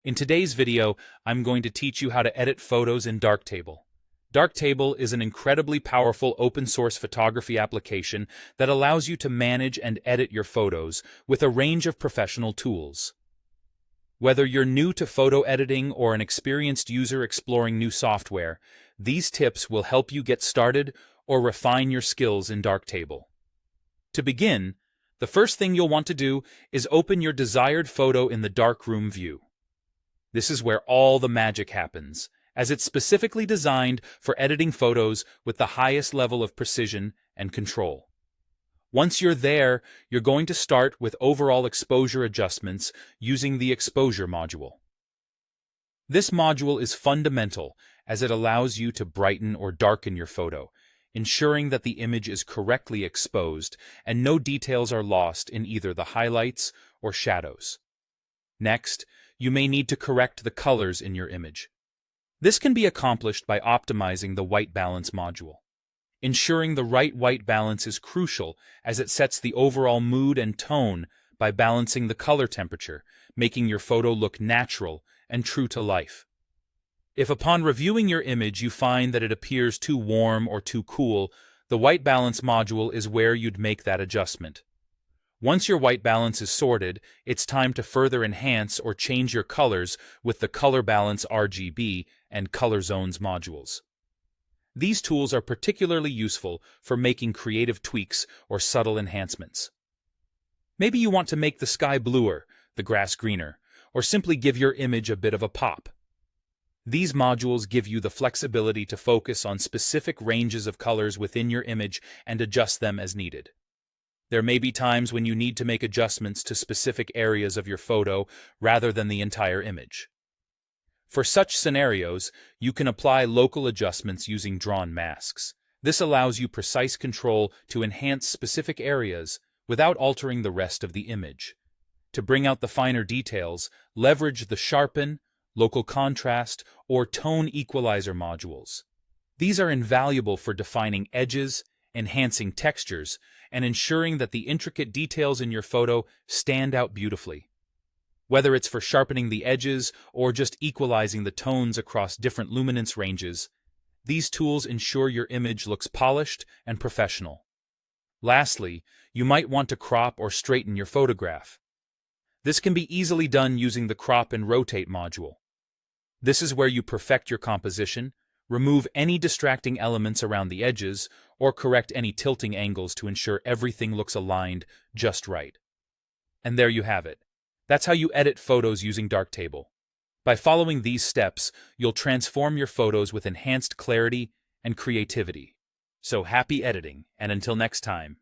In today's video, I'm going to teach you how to edit photos in Darktable. Darktable is an incredibly powerful open-source photography application that allows you to manage and edit your photos with a range of professional tools. Whether you're new to photo editing or an experienced user exploring new software, these tips will help you get started or refine your skills in Darktable. To begin, the first thing you'll want to do is open your desired photo in the darkroom view. This is where all the magic happens, as it's specifically designed for editing photos with the highest level of precision and control. Once you're there, you're going to start with overall exposure adjustments using the Exposure module. This module is fundamental as it allows you to brighten or darken your photo, ensuring that the image is correctly exposed and no details are lost in either the highlights or shadows. Next, you may need to correct the colors in your image. This can be accomplished by optimizing the white balance module. Ensuring the right white balance is crucial as it sets the overall mood and tone by balancing the color temperature, making your photo look natural and true to life. If upon reviewing your image you find that it appears too warm or too cool, the white balance module is where you'd make that adjustment. Once your white balance is sorted, it's time to further enhance or change your colors with the Color Balance RGB and Color Zones modules. These tools are particularly useful for making creative tweaks or subtle enhancements. Maybe you want to make the sky bluer, the grass greener, or simply give your image a bit of a pop. These modules give you the flexibility to focus on specific ranges of colors within your image and adjust them as needed. There may be times when you need to make adjustments to specific areas of your photo rather than the entire image. For such scenarios, you can apply local adjustments using drawn masks. This allows you precise control to enhance specific areas without altering the rest of the image. To bring out the finer details, leverage the Sharpen, Local Contrast, or Tone Equalizer modules. These are invaluable for defining edges, enhancing textures, and ensuring that the intricate details in your photo stand out beautifully. Whether it's for sharpening the edges or just equalizing the tones across different luminance ranges, these tools ensure your image looks polished and professional. Lastly, you might want to crop or straighten your photograph. This can be easily done using the Crop and Rotate module. This is where you perfect your composition, remove any distracting elements around the edges, or correct any tilting angles to ensure everything looks aligned just right. And there you have it. That's how you edit photos using Darktable. By following these steps, you'll transform your photos with enhanced clarity and creativity. So happy editing, and until next time.